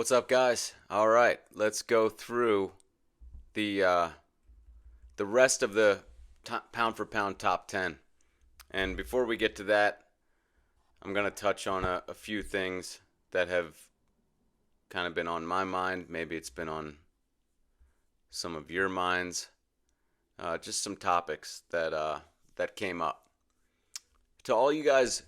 What's up, guys? All right, let's go through the rest of the pound for pound top 10. And before we get to that, I'm going to touch on a few things that have kind of been on my mind. Maybe it's been on some of your minds. Just some topics that came up. To all you guys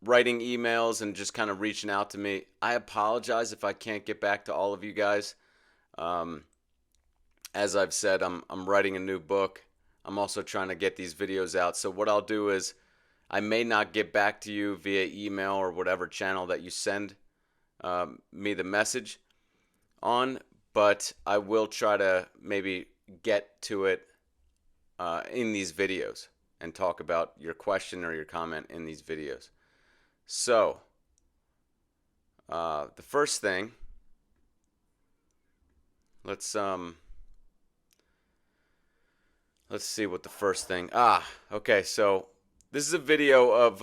writing emails and just kind of reaching out to me, I apologize if I can't get back to all of you guys. As I've said, I'm writing a new book. I'm also trying to get these videos out. So what I'll do is I may not get back to you via email or whatever channel that you send me the message on, but I will try to maybe get to it in these videos and talk about your question or your comment in these videos. So, the first thing, let's see what the first thing. Okay, so this is a video of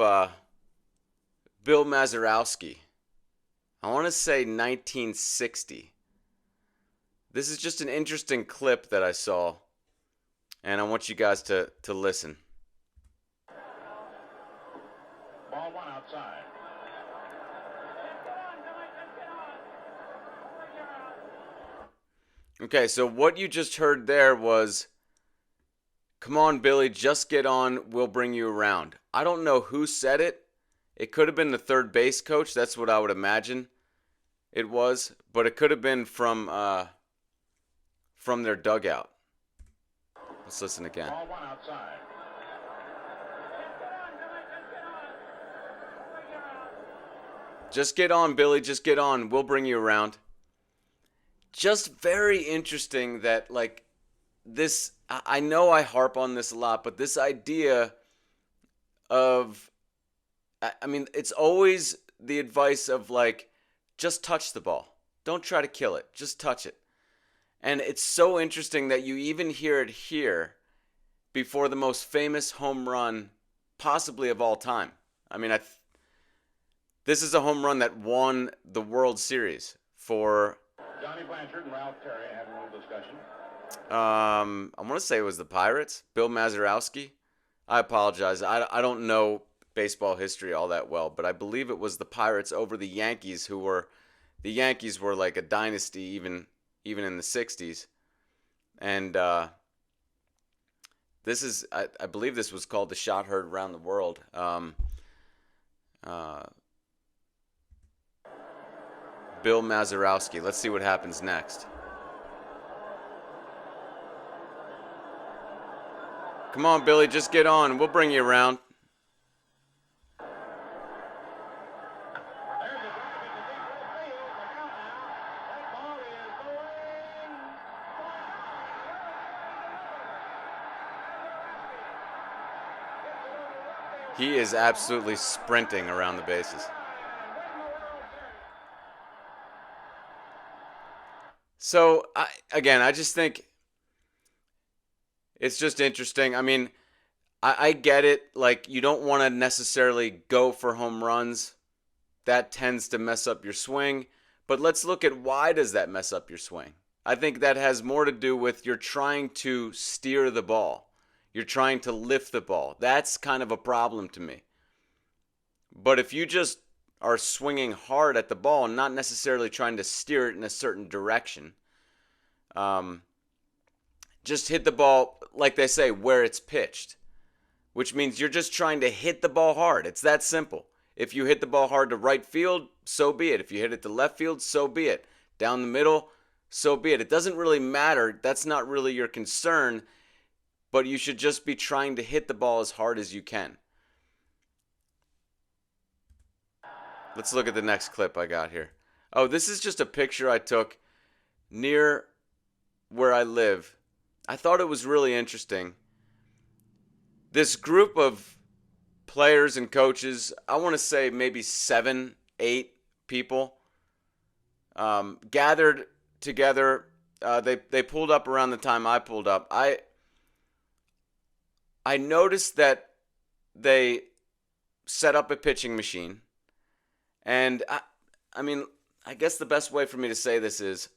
Bill Mazeroski. I want to say 1960. This is just an interesting clip that I saw, and I want you guys to listen. Ball one outside. Okay, so what you just heard there was, "Come on, Billy, just get on. We'll bring you around." I don't know who said it. It could have been the third base coach. That's what I would imagine it was. But it could have been from their dugout. Let's listen again. Ball one outside. "Just get on, Billy. Just get on. We'll bring you around." Just very interesting that, like, this, I know I harp on this a lot, but this idea of, I mean, it's always the advice of, like, just touch the ball. Don't try to kill it. Just touch it. And it's so interesting that you even hear it here before the most famous home run possibly of all time. I mean, this is a home run that won the World Series for... Johnny Blanchard and Ralph Terry had a little discussion. I want to say it was the Pirates. Bill Mazeroski. I apologize. I don't know baseball history all that well, but I believe it was the Pirates over the Yankees, the Yankees were like a dynasty even in the 60s. And this is, I believe this was called the shot heard around the world. Bill Mazeroski. Let's see what happens next. "Come on, Billy, just get on. We'll bring you around." He is absolutely sprinting around the bases. So, I just think it's just interesting. I mean, I get it. Like, you don't want to necessarily go for home runs. That tends to mess up your swing. But let's look at why does that mess up your swing. I think that has more to do with you're trying to steer the ball. You're trying to lift the ball. That's kind of a problem to me. But if you just are swinging hard at the ball and not necessarily trying to steer it in a certain direction, just hit the ball, like they say, where it's pitched, which means you're just trying to hit the ball hard. It's that simple. If you hit the ball hard to right field, so be it. If you hit it to left field, so be it. Down the middle, so be it. It doesn't really matter. That's not really your concern, but you should just be trying to hit the ball as hard as you can. Let's look at the next clip I got here. Oh, this is just a picture I took near where I live. I thought it was really interesting. This group of players and coaches, I want to say maybe 7, 8 people, gathered together. They pulled up around the time I pulled up. I noticed that they set up a pitching machine. And I mean, I guess the best way for me to say this is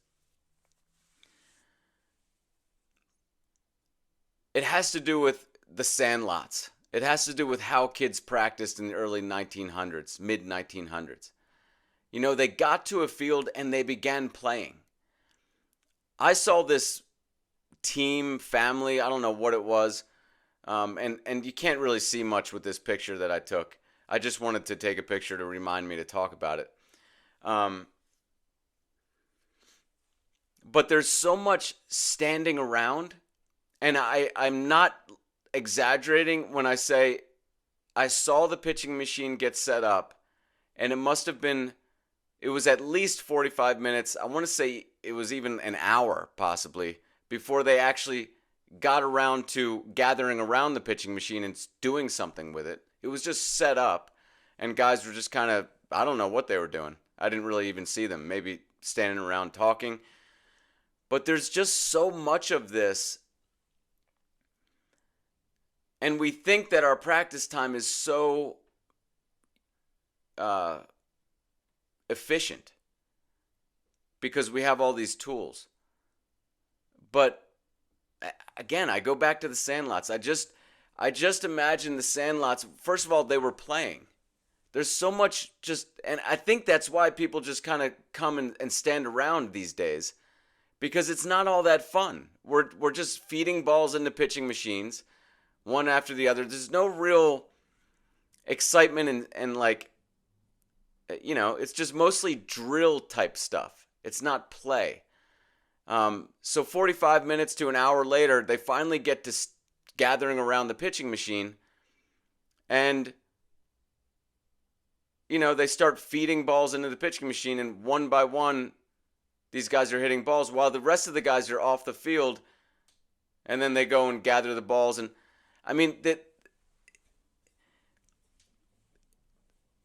it has to do with the sandlots. It has to do with how kids practiced in the early 1900s, mid 1900s. You know, they got to a field and they began playing. I saw this team, family, I don't know what it was, and you can't really see much with this picture that I took. I just wanted to take a picture to remind me to talk about it. But there's so much standing around, and I'm not exaggerating when I say I saw the pitching machine get set up, and it was at least 45 minutes. I want to say it was even an hour possibly before they actually got around to gathering around the pitching machine and doing something with it. It was just set up, and guys were just kind of, I don't know what they were doing. I didn't really even see them, maybe standing around talking. But there's just so much of this, and we think that our practice time is so efficient because we have all these tools. But again, I go back to the sandlots. I just imagine the sandlots. First of all, they were playing. There's so much and I think that's why people just kind of come and stand around these days, because it's not all that fun. We're just feeding balls into pitching machines, one after the other. There's no real excitement and like, you know, it's just mostly drill type stuff. It's not play. So 45 minutes to an hour later, they finally get to gathering around the pitching machine, and you know, they start feeding balls into the pitching machine, and one by one, these guys are hitting balls while the rest of the guys are off the field, and then they go and gather the balls. And I mean,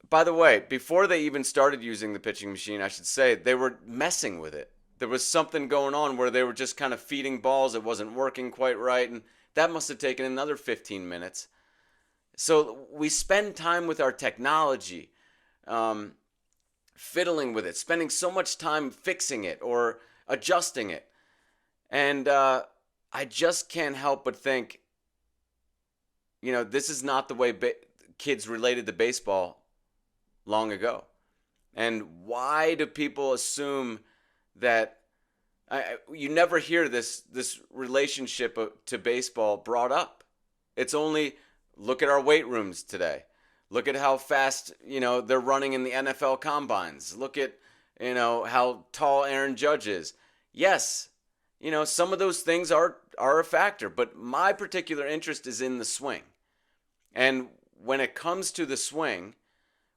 by the way, before they even started using the pitching machine, I should say, they were messing with it. There was something going on where they were just kind of feeding balls. It wasn't working quite right, and that must have taken another 15 minutes. So we spend time with our technology, fiddling with it, spending so much time fixing it or adjusting it. And I just can't help but think, you know, this is not the way kids related to baseball long ago. And why do people assume that you never hear this relationship to baseball brought up? It's only, look at our weight rooms today. Look at how fast, you know, they're running in the NFL combines. Look at, you know, how tall Aaron Judge is. Yes, you know, some of those things are a factor, but my particular interest is in the swing. And when it comes to the swing,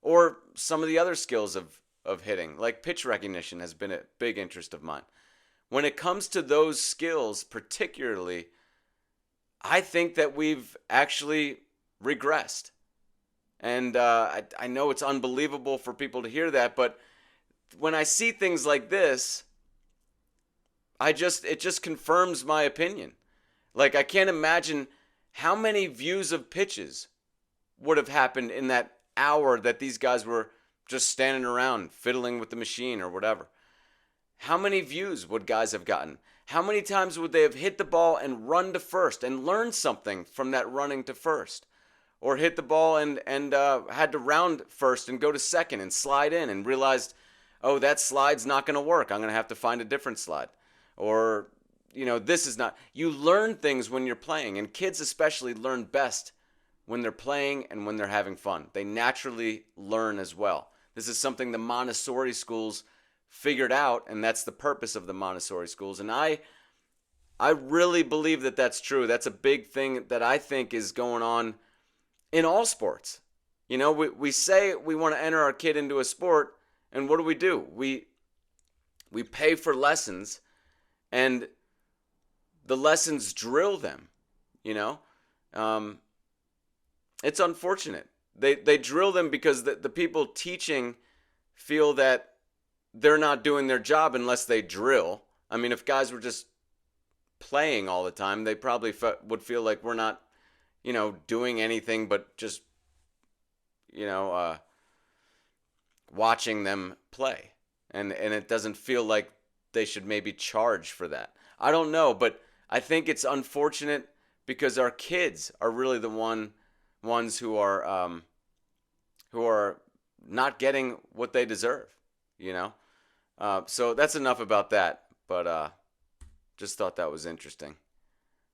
or some of the other skills of hitting, like pitch recognition has been a big interest of mine. When it comes to those skills particularly, I think that we've actually regressed. And I know it's unbelievable for people to hear that, but when I see things like this, it just confirms my opinion. Like, I can't imagine how many views of pitches would have happened in that hour that these guys were just standing around fiddling with the machine or whatever. How many views would guys have gotten? How many times would they have hit the ball and run to first and learned something from that running to first? Or hit the ball and had to round first and go to second and slide in and realized, oh, that slide's not going to work. I'm going to have to find a different slide. Or, you know, this is not. You learn things when you're playing, and kids especially learn best when they're playing and when they're having fun. They naturally learn as well. This is something the Montessori schools figured out, and that's the purpose of the Montessori schools. And I really believe that that's true. That's a big thing that I think is going on in all sports. You know, we say we want to enter our kid into a sport, and what do? We pay for lessons, and the lessons drill them, you know. It's unfortunate. They drill them because the people teaching feel that they're not doing their job unless they drill. I mean, if guys were just playing all the time, they probably would feel like we're not, you know, doing anything but just, you know, watching them play. and it doesn't feel like they should maybe charge for that. I don't know, but I think it's unfortunate because our kids are really the ones who are not getting what they deserve, you know. So that's enough about that. But just thought that was interesting.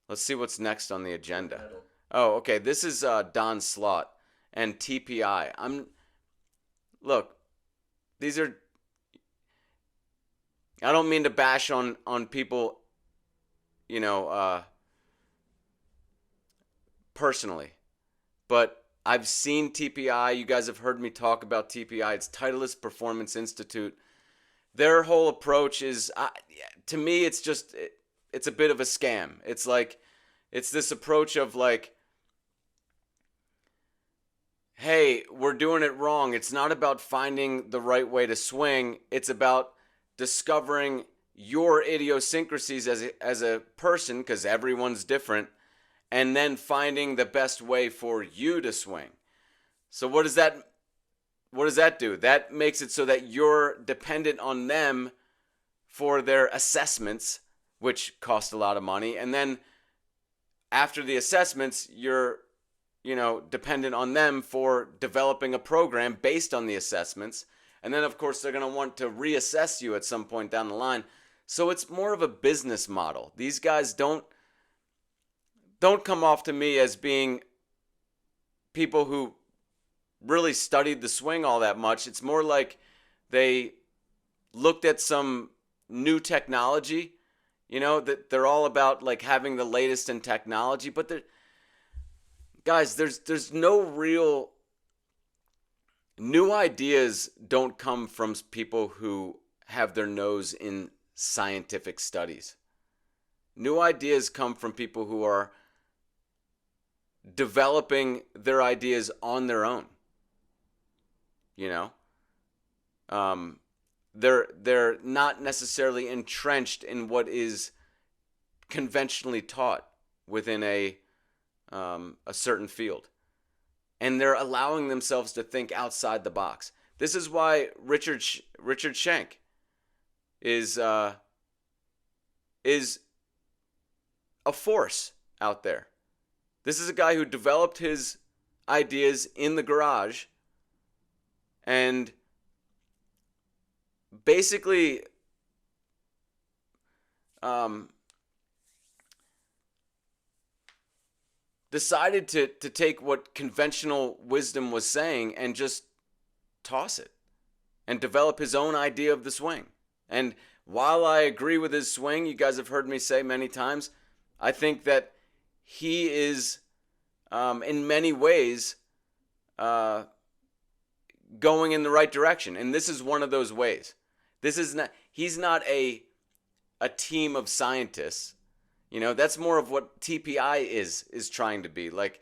Let's see what's next on the agenda. Oh, okay. This is Don Slott and TPI. Look. These are. I don't mean to bash on people, you know, personally, but I've seen TPI. You guys have heard me talk about TPI. It's Titleist Performance Institute. Their whole approach is, to me, it's just, it's a bit of a scam. It's like, it's this approach of like, hey, we're doing it wrong. It's not about finding the right way to swing. It's about discovering your idiosyncrasies as a person, because everyone's different, and then finding the best way for you to swing. So what does that do? That makes it so that you're dependent on them for their assessments, which cost a lot of money, and then after the assessments, you're dependent on them for developing a program based on the assessments. And then, of course, they're going to want to reassess you at some point down the line. So it's more of a business model. These guys don't come off to me as being people who really studied the swing all that much. It's more like they looked at some new technology, that they're all about like having the latest in technology, but guys, there's no real new ideas. Don't come from people who have their nose in scientific studies. New ideas come from people who are developing their ideas on their own. They're not necessarily entrenched in what is conventionally taught within a certain field, and they're allowing themselves to think outside the box. This is why Richard Schenk is a force out there. This is a guy who developed his ideas in the garage and basically decided to take what conventional wisdom was saying and just toss it and develop his own idea of the swing. And while I agree with his swing, you guys have heard me say many times, I think that he is, in many ways, going in the right direction. And this is one of those ways. He's not a team of scientists. That's more of what TPI is trying to be. Like,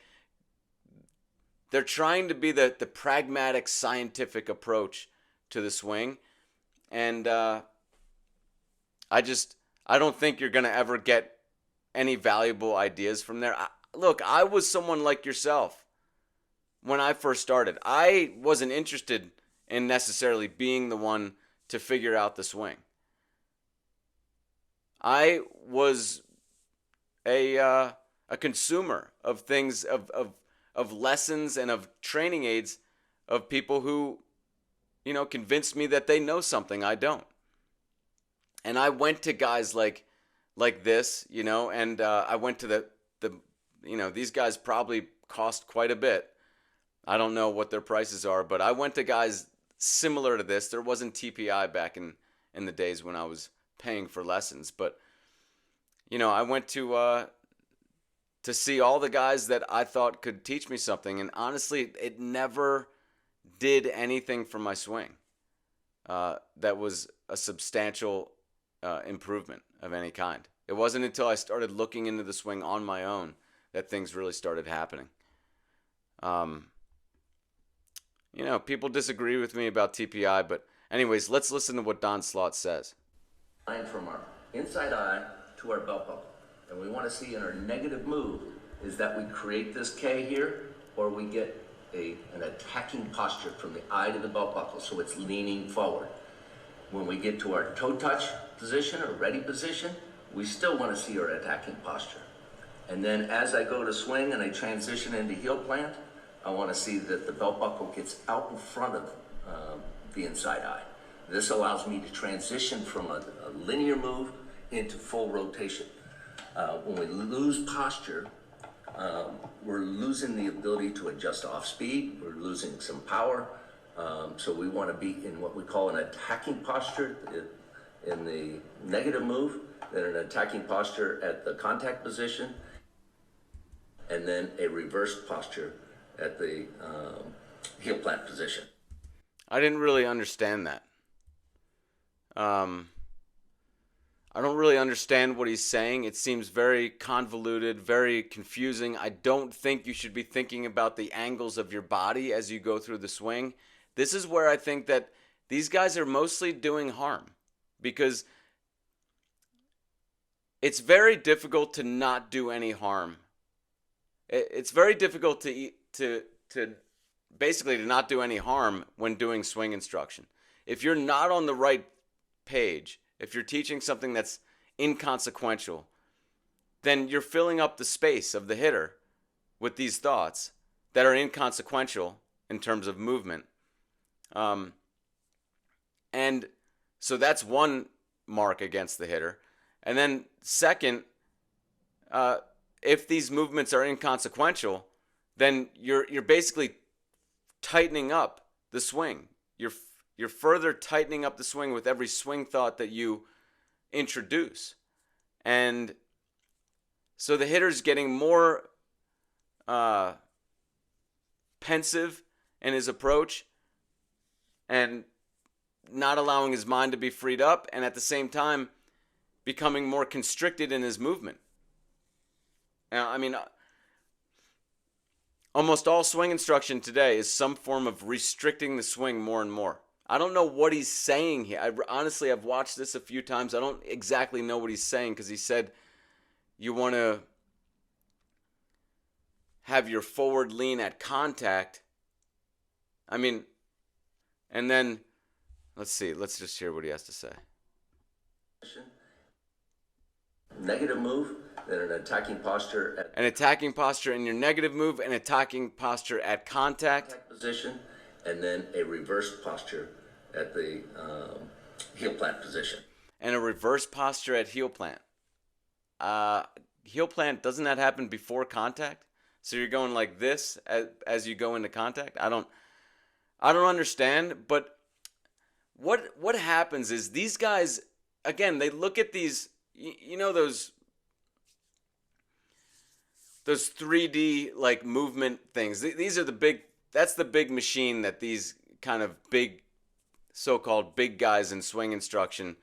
they're trying to be the pragmatic scientific approach to the swing. And I don't think you're going to ever get any valuable ideas from there. Look, I was someone like yourself when I first started. I wasn't interested in necessarily being the one to figure out the swing. I was a consumer of things, of lessons and of training aids of people who, convinced me that they know something I don't. And I went to guys like this, and I went to the these guys probably cost quite a bit. I don't know what their prices are, but I went to guys similar to this. There wasn't TPI back in the days when I was paying for lessons, but I went to see all the guys that I thought could teach me something, and honestly, it never did anything for my swing that was a substantial improvement of any kind. It wasn't until I started looking into the swing on my own that things really started happening. People disagree with me about TPI, but anyways, let's listen to what Don Slott says. From our inside eye to our belt buckle. And we want to see in our negative move is that we create this K here, or we get an attacking posture from the eye to the belt buckle, so it's leaning forward. When we get to our toe touch position or ready position, we still want to see our attacking posture. And then as I go to swing and I transition into heel plant, I want to see that the belt buckle gets out in front of the inside eye. This allows me to transition from a linear move into full rotation. When we lose posture, we're losing the ability to adjust off speed, we're losing some power. So we want to be in what we call an attacking posture in the negative move, then an attacking posture at the contact position, and then a reversed posture at the heel plant position. I didn't really understand that. I don't really understand what he's saying. It seems very convoluted, very confusing. I don't think you should be thinking about the angles of your body as you go through the swing. This is where I think that these guys are mostly doing harm, because it's very difficult to not do any harm. It's very difficult to basically to not do any harm when doing swing instruction. If you're not on the right page, if you're teaching something that's inconsequential, then you're filling up the space of the hitter with these thoughts that are inconsequential in terms of movement. And so that's one mark against the hitter. And then second, if these movements are inconsequential, then you're basically tightening up the swing. You're further tightening up the swing with every swing thought that you introduce. And so the hitter's getting more pensive in his approach and not allowing his mind to be freed up, and at the same time becoming more constricted in his movement. I mean, almost all swing instruction today is some form of restricting the swing more and more. I don't know what he's saying here. Honestly, I've watched this a few times. I don't exactly know what he's saying, because he said you want to have your forward lean at contact. I mean, and then, let's see. Let's just hear what he has to say. Negative move, then an attacking posture. An attacking posture in your negative move, an attacking posture at contact Position, and then a reversed posture at the heel plant position. And a reverse posture at heel plant. Heel plant, doesn't that happen before contact? So you're going like this as you go into contact? I don't understand, but what happens is these guys, again, they look at these, you know, those 3D like movement things. These are that's the big machine that these kind of big, so-called big guys in swing instruction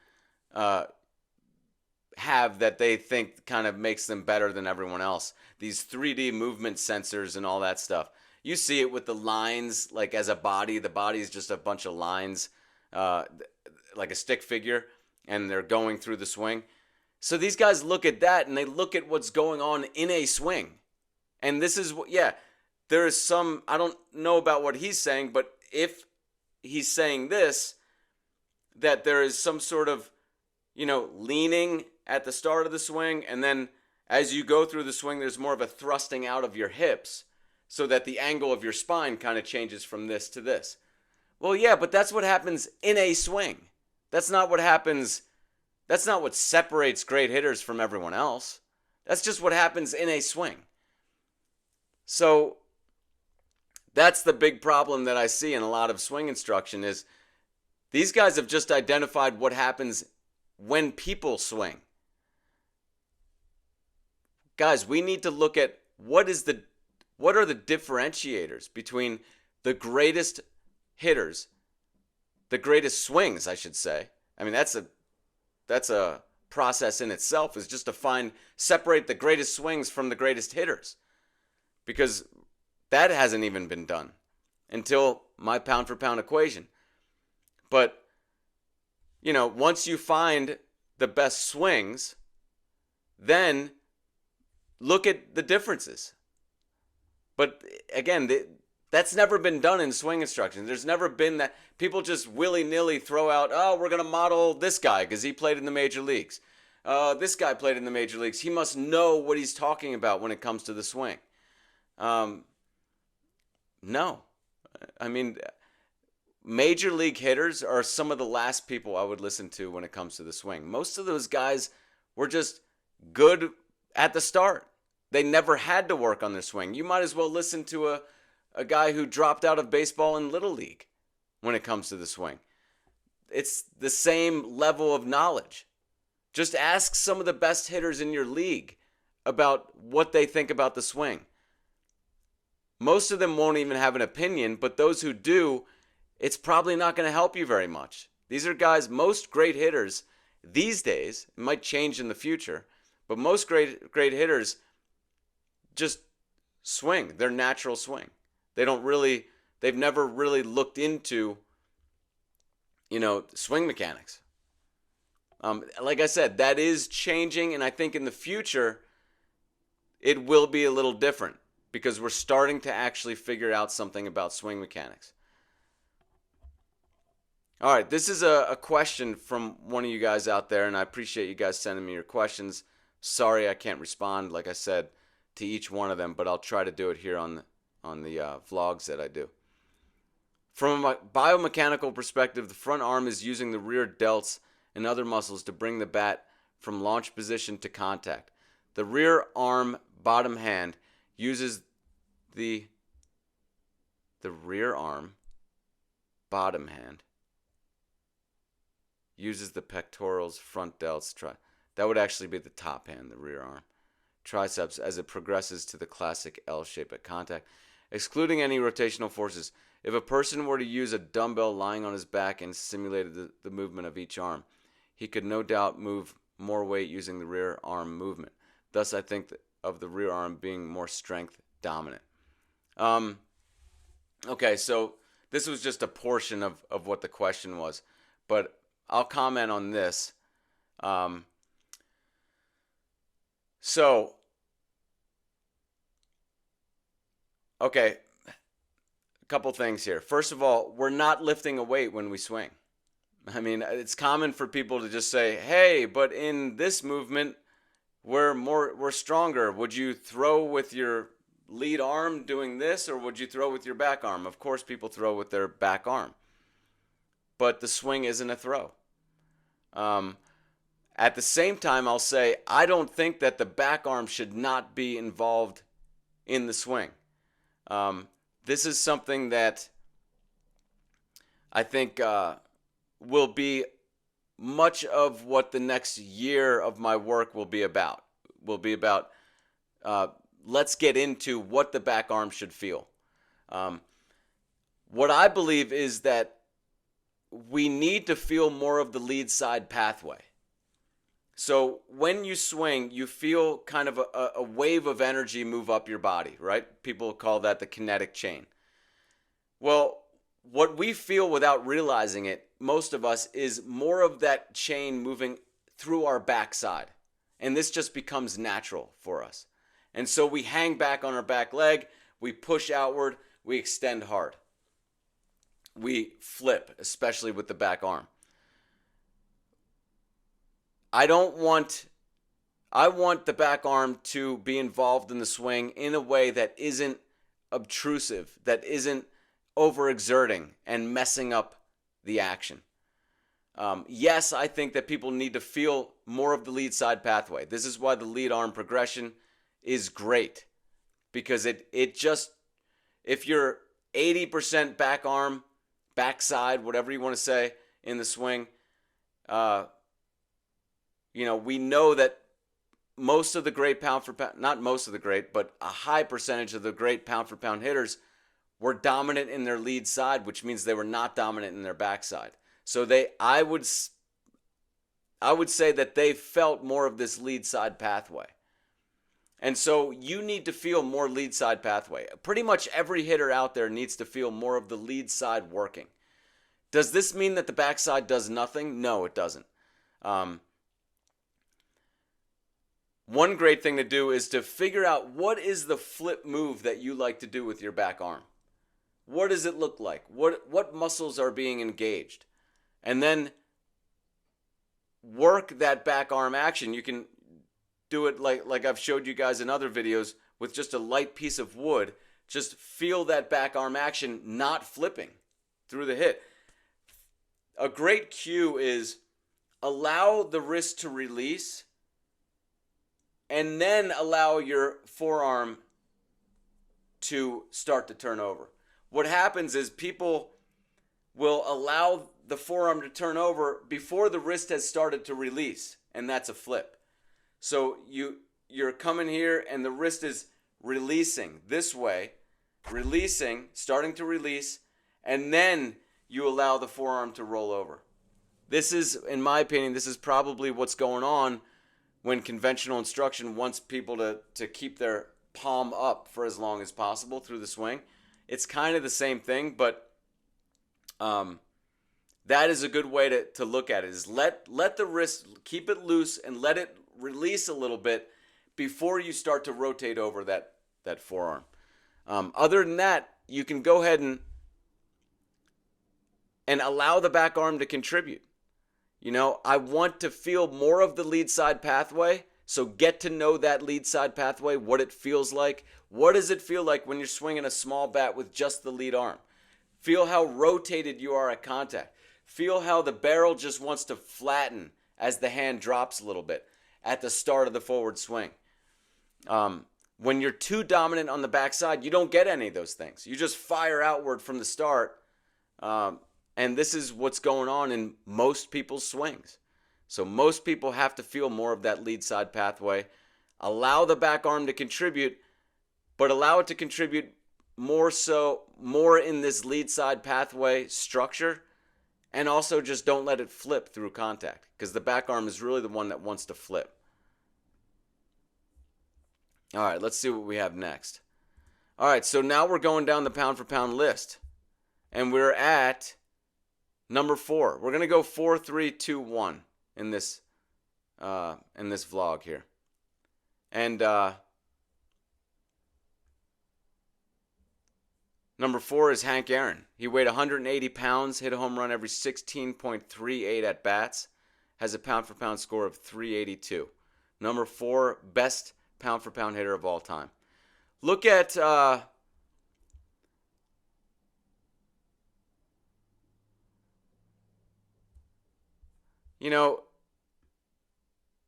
have, that they think kind of makes them better than everyone else. These 3D movement sensors and all that stuff. You see it with the lines, like as a body. The body is just a bunch of lines, like a stick figure, and they're going through the swing. So these guys look at that, and they look at what's going on in a swing. And this is, there is some, I don't know about what he's saying, but if he's saying this, that there is some sort of, leaning at the start of the swing, and then as you go through the swing, there's more of a thrusting out of your hips, so that the angle of your spine kind of changes from this to this. Well, yeah, but that's what happens in a swing. That's not what happens. That's not what separates great hitters from everyone else. That's just what happens in a swing. So that's the big problem that I see in a lot of swing instruction, is these guys have just identified what happens when people swing. Guys, we need to look at what are the differentiators between the greatest hitters, the greatest swings, I should say. I mean, that's a process in itself, is just to separate the greatest swings from the greatest hitters, because that hasn't even been done until my pound for pound equation. But once you find the best swings, then look at the differences. But again, That's never been done in swing instruction. There's never been that. People just willy-nilly throw out, oh, we're going to model this guy because he played in the major leagues. This guy played in the major leagues. He must know what he's talking about when it comes to the swing. No. I mean, major league hitters are some of the last people I would listen to when it comes to the swing. Most of those guys were just good at the start. They never had to work on their swing. You might as well listen to a guy who dropped out of baseball in Little League when it comes to the swing. It's the same level of knowledge. Just ask some of the best hitters in your league about what they think about the swing. Most of them won't even have an opinion, but those who do, it's probably not going to help you very much. These are guys, most great hitters these days, it might change in the future, but most great hitters just swing, their natural swing. They've never really looked into, swing mechanics. Like I said, that is changing, and I think in the future, it will be a little different because we're starting to actually figure out something about swing mechanics. All right, this is a question from one of you guys out there, and I appreciate you guys sending me your questions. Sorry I can't respond, like I said, to each one of them, but I'll try to do it here on the vlogs that I do. From a biomechanical perspective, the front arm is using the rear delts and other muscles to bring the bat from launch position to contact. The rear arm bottom hand uses the rear arm bottom hand uses the pectorals, front delts, that would actually be the top hand, the rear arm, triceps as it progresses to the classic L shape at contact, excluding any rotational forces. If a person were to use a dumbbell lying on his back and simulated the movement of each arm, he could no doubt move more weight using the rear arm movement. Thus, I think of the rear arm being more strength dominant. Okay, so this was just a portion of what the question was, but I'll comment on this. Okay, a couple things here. First of all, we're not lifting a weight when we swing. I mean, it's common for people to just say, hey, but in this movement, we're stronger. Would you throw with your lead arm doing this, or would you throw with your back arm? Of course, people throw with their back arm. But the swing isn't a throw. At the same time, I'll say, I don't think that the back arm should not be involved in the swing. This is something that I think will be much of what the next year of my work will be about. Let's get into what the back arm should feel. What I believe is that we need to feel more of the lead side pathway. So when you swing, you feel kind of a wave of energy move up your body, right? People call that the kinetic chain. Well, what we feel without realizing it, most of us, is more of that chain moving through our backside. And this just becomes natural for us. And so we hang back on our back leg, we push outward, we extend hard. We flip, especially with the back arm. I want the back arm to be involved in the swing in a way that isn't obtrusive, that isn't overexerting and messing up the action. Yes, I think that people need to feel more of the lead side pathway. This is why the lead arm progression is great, because it just, if you're 80% back arm, backside, whatever you want to say, in the swing, we know that most of the great pound for pound, not most of the great, but a high percentage of the great pound for pound hitters were dominant in their lead side, which means they were not dominant in their backside. So I would say that they felt more of this lead side pathway. And so you need to feel more lead side pathway. Pretty much every hitter out there needs to feel more of the lead side working. Does this mean that the backside does nothing? No, it doesn't. One great thing to do is to figure out what is the flip move that you like to do with your back arm. What does it look like? What muscles are being engaged? And then work that back arm action. You can do it like I've showed you guys in other videos with just a light piece of wood. Just feel that back arm action not flipping through the hit. A great cue is allow the wrist to release and then allow your forearm to start to turn over. What happens is people will allow the forearm to turn over before the wrist has started to release, and that's a flip. So you're coming here and the wrist is releasing this way, releasing, starting to release, and then you allow the forearm to roll over. This is, in my opinion, this is probably what's going on when conventional instruction wants people to keep their palm up for as long as possible through the swing. It's kind of the same thing, but that is a good way to look at it, is let the wrist, keep it loose and let it release a little bit before you start to rotate over that forearm. Other than that, you can go ahead and allow the back arm to contribute. You know, I want to feel more of the lead side pathway, so get to know that lead side pathway, what it feels like. What does it feel like when you're swinging a small bat with just the lead arm? Feel how rotated you are at contact. Feel how the barrel just wants to flatten as the hand drops a little bit at the start of the forward swing. When you're too dominant on the backside, you don't get any of those things. You just fire outward from the start. And this is what's going on in most people's swings. So most people have to feel more of that lead side pathway. Allow the back arm to contribute, but allow it to contribute more in this lead side pathway structure. And also just don't let it flip through contact, because the back arm is really the one that wants to flip. All right, let's see what we have next. All right, so now we're going down the pound for pound list. And we're at number 4. We're going to go 4, 3, 2, 1 in this vlog here. And number 4 is Hank Aaron. He weighed 180 pounds, hit a home run every 16.38 at bats, has a pound for pound score of 382. Number 4, best pound for pound hitter of all time. Look at you know,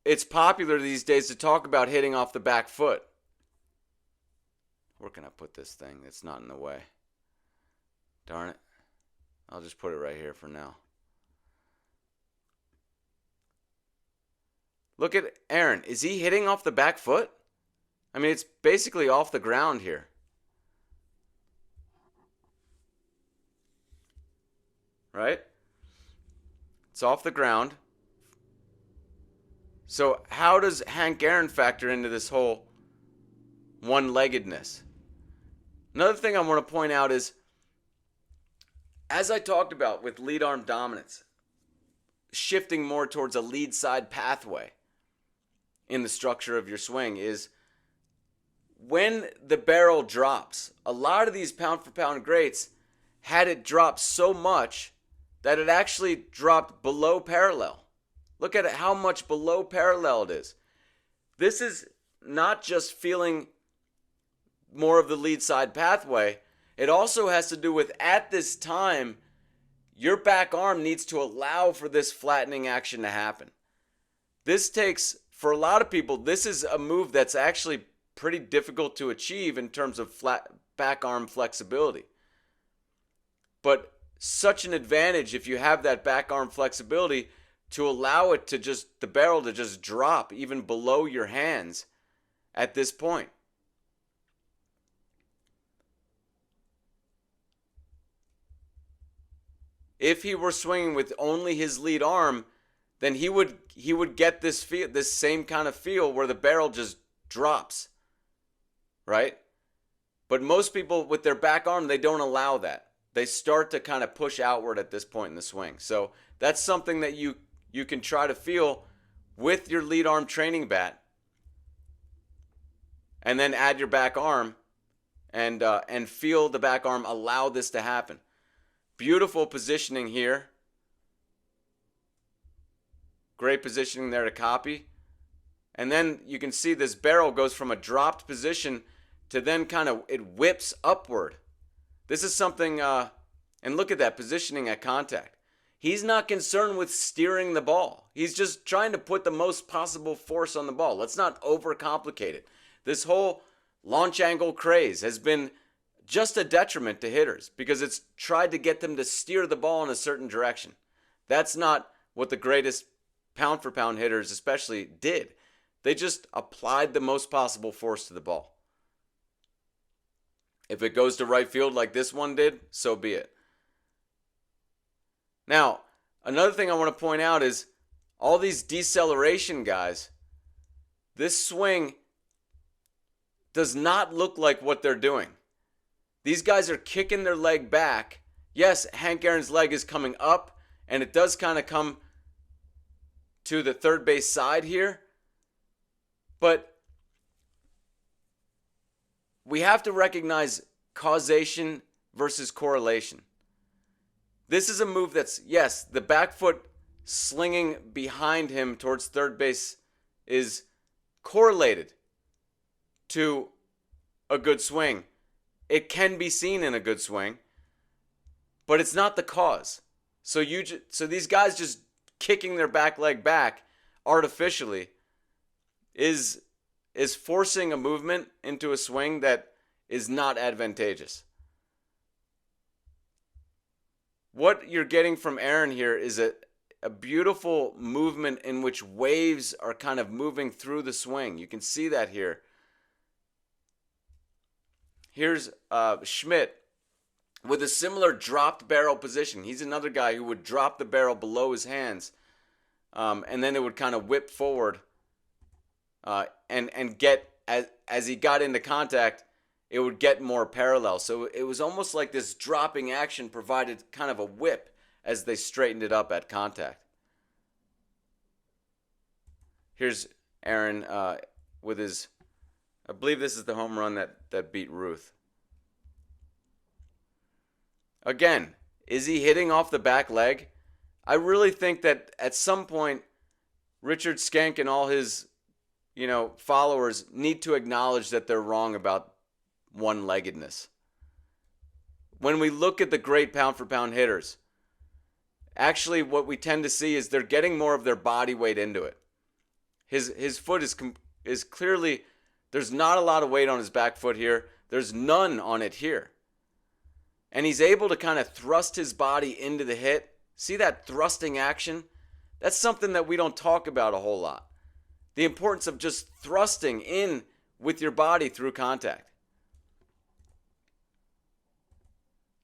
it's popular these days to talk about hitting off the back foot. Where can I put this thing that's not in the way? Darn it. I'll just put it right here for now. Look at Aaron. Is he hitting off the back foot? I mean, it's basically off the ground here. Right? It's off the ground. So how does Hank Aaron factor into this whole one-leggedness? Another thing I want to point out is, as I talked about with lead arm dominance, shifting more towards a lead side pathway in the structure of your swing, is when the barrel drops, a lot of these pound for pound greats had it drop so much that it actually dropped below parallel. Look at it, how much below parallel it is. This is not just feeling more of the lead side pathway. It also has to do with, at this time, your back arm needs to allow for this flattening action to happen. This takes, for a lot of people, this is a move that's actually pretty difficult to achieve in terms of flat back arm flexibility. But such an advantage if you have that back arm flexibility to allow it to just, the barrel to just drop even below your hands at this point. If he were swinging with only his lead arm, then he would get this feel, this same kind of feel where the barrel just drops, right? But most people with their back arm, they don't allow that. They start to kind of push outward at this point in the swing. So that's something that you can try to feel with your lead arm training bat, and then add your back arm and feel the back arm allow this to happen. Beautiful positioning here. Great positioning there to copy. And then you can see this barrel goes from a dropped position to then kind of, it whips upward. This is something, and look at that positioning at contact. He's not concerned with steering the ball. He's just trying to put the most possible force on the ball. Let's not overcomplicate it. This whole launch angle craze has been just a detriment to hitters because it's tried to get them to steer the ball in a certain direction. That's not what the greatest pound for pound hitters especially did. They just applied the most possible force to the ball. If it goes to right field like this one did, so be it. Now, another thing I want to point out is all these deceleration guys, this swing does not look like what they're doing. These guys are kicking their leg back. Yes, Hank Aaron's leg is coming up, and it does kind of come to the third base side here. But we have to recognize causation versus correlation. This is a move that's, yes, the back foot slinging behind him towards third base is correlated to a good swing. It can be seen in a good swing, but it's not the cause. So these guys just kicking their back leg back artificially is forcing a movement into a swing that is not advantageous. What you're getting from Aaron here is a beautiful movement in which waves are kind of moving through the swing. You can see that here. Here's Schmidt with a similar dropped barrel position. He's another guy who would drop the barrel below his hands, and then it would kind of whip forward and get, as he got into contact, it would get more parallel. So it was almost like this dropping action provided kind of a whip as they straightened it up at contact. Here's Aaron with his, I believe this is the home run that beat Ruth. Again, is he hitting off the back leg? I really think that at some point, Richard Skank and all his, followers need to acknowledge that they're wrong about one-leggedness. When we look at the great pound-for-pound hitters, actually what we tend to see is they're getting more of their body weight into it. His foot is clearly, there's not a lot of weight on his back foot here. There's none on it here. And he's able to kind of thrust his body into the hit. See that thrusting action? That's something that we don't talk about a whole lot. The importance of just thrusting in with your body through contact.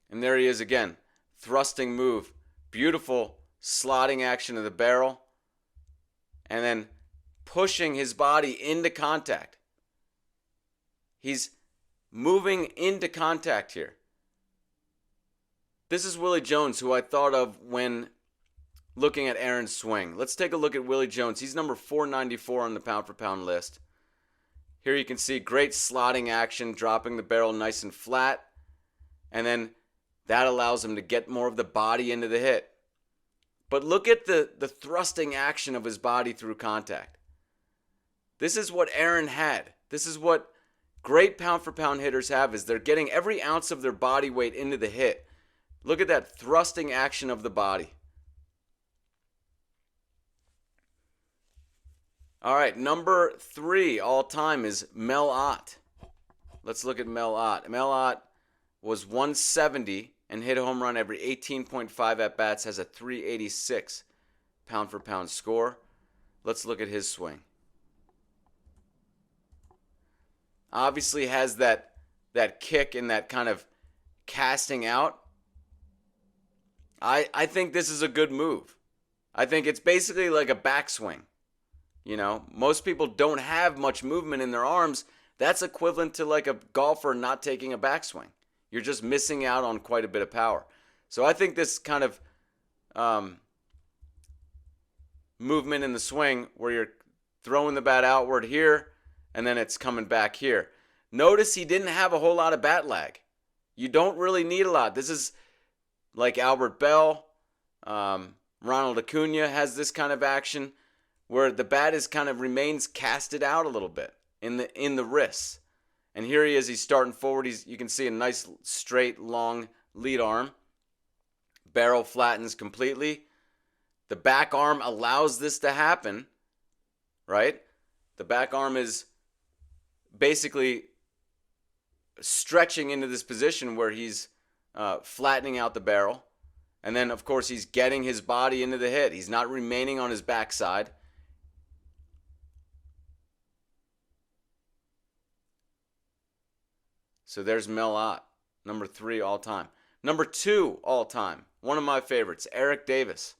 And there he is again. Thrusting move. Beautiful slotting action of the barrel. And then pushing his body into contact. He's moving into contact here. This is Willie Jones, who I thought of when looking at Aaron's swing. Let's take a look at Willie Jones. He's number 494 on the pound-for-pound list. Here you can see great slotting action, dropping the barrel nice and flat. And then that allows him to get more of the body into the hit. But look at the thrusting action of his body through contact. This is what Aaron had. This is what great pound-for-pound hitters have, is they're getting every ounce of their body weight into the hit. Look at that thrusting action of the body. All right, number 3 all time is Mel Ott. Let's look at Mel Ott. Mel Ott was 170 and hit a home run every 18.5 at-bats, has a 386 pound-for-pound score. Let's look at his swing. Obviously has that kick and that kind of casting out. I think this is a good move. I think it's basically like a backswing. Most people don't have much movement in their arms. That's equivalent to like a golfer not taking a backswing. You're just missing out on quite a bit of power. So I think this kind of movement in the swing where you're throwing the bat outward here and then it's coming back here. Notice he didn't have a whole lot of bat lag. You don't really need a lot. This is like Albert Bell, Ronald Acuna has this kind of action where the bat is kind of remains casted out a little bit in the wrists. And here he is, he's starting forward. You can see a nice straight long lead arm. Barrel flattens completely. The back arm allows this to happen, right? The back arm is basically stretching into this position where he's flattening out the barrel. And then, of course, he's getting his body into the hit. He's not remaining on his backside. So there's Mel Ott, number 3 all time. Number 2 all time, one of my favorites, Eric Davis.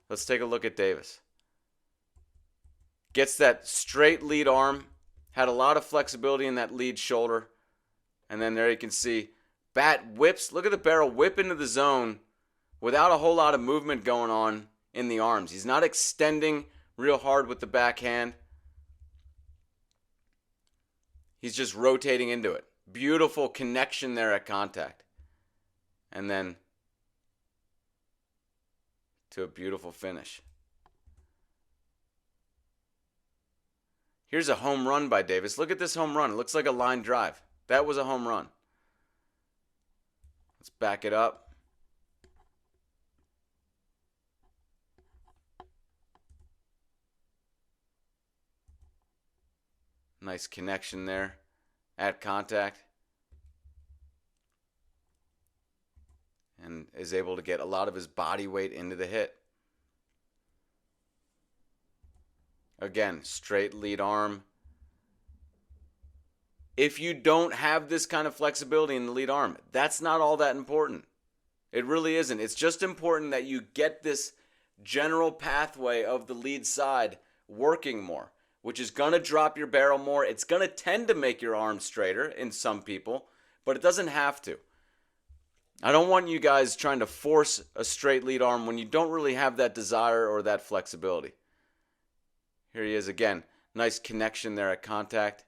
Let's take a look at Davis. Gets that straight lead arm, had a lot of flexibility in that lead shoulder. And then there you can see bat whips. Look at the barrel whip into the zone without a whole lot of movement going on in the arms. He's not extending real hard with the backhand. He's just rotating into it. Beautiful connection there at contact. And then to a beautiful finish. Here's a home run by Davis. Look at this home run. It looks like a line drive. That was a home run. Let's back it up. Nice connection there at contact. And is able to get a lot of his body weight into the hit. Again, straight lead arm. If you don't have this kind of flexibility in the lead arm, that's not all that important. It really isn't. It's just important that you get this general pathway of the lead side working more, which is going to drop your barrel more. It's going to tend to make your arm straighter in some people, but it doesn't have to. I don't want you guys trying to force a straight lead arm when you don't really have that desire or that flexibility. Here he is again. Nice connection there at contact.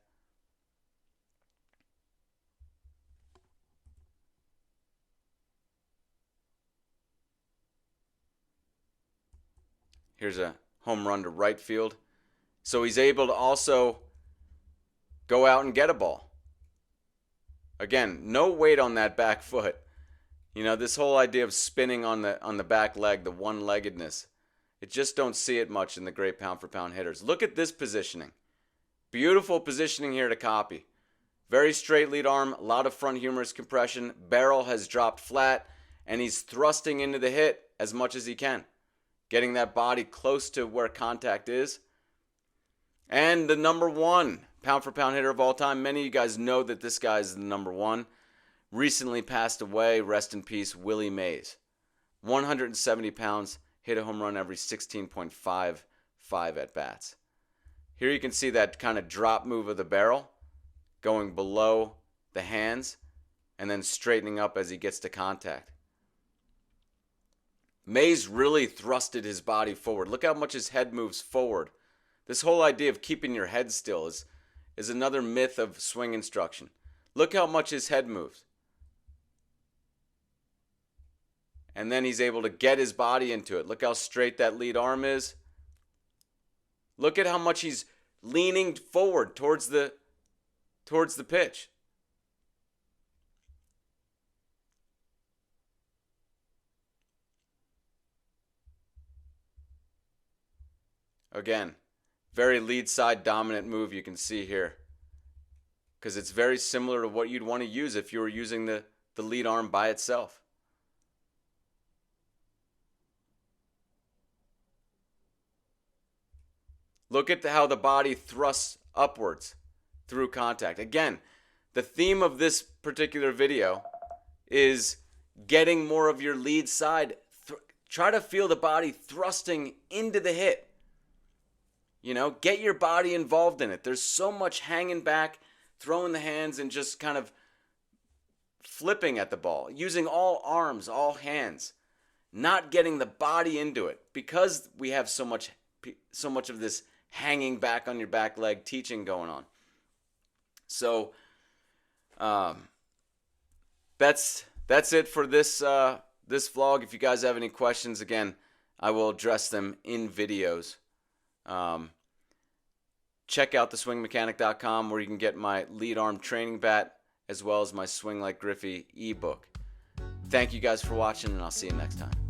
Here's a home run to right field. So he's able to also go out and get a ball. Again, no weight on that back foot. You know, this whole idea of spinning on the back leg, the one-leggedness, it just don't see it much in the great pound-for-pound hitters. Look at this positioning. Beautiful positioning here to copy. Very straight lead arm, a lot of front humerus compression. Barrel has dropped flat, and he's thrusting into the hit as much as he can. Getting that body close to where contact is. And the number 1 pound-for-pound hitter of all time. Many of you guys know that this guy is the number 1. Recently passed away, rest in peace, Willie Mays. 170 pounds, hit a home run every 16.55 at-bats. Here you can see that kind of drop move of the barrel, going below the hands, and then straightening up as he gets to contact. Mays really thrusted his body forward. Look how much his head moves forward. This whole idea of keeping your head still is another myth of swing instruction. Look how much his head moves. And then he's able to get his body into it. Look how straight that lead arm is. Look at how much he's leaning forward towards the pitch. Again, very lead side dominant move you can see here. Because it's very similar to what you'd want to use if you were using the lead arm by itself. Look at how the body thrusts upwards through contact. Again, the theme of this particular video is getting more of your lead side. Try to feel the body thrusting into the hit. You know, get your body involved in it. There's so much hanging back, throwing the hands, and just kind of flipping at the ball, using all arms, all hands, not getting the body into it because we have so much of this hanging back on your back leg teaching going on. So That's it for this this vlog. If you guys have any questions, again, I will address them in videos. Check out theswingmechanic.com where you can get my lead arm training bat as well as my Swing Like Griffey ebook. Thank you guys for watching, and I'll see you next time.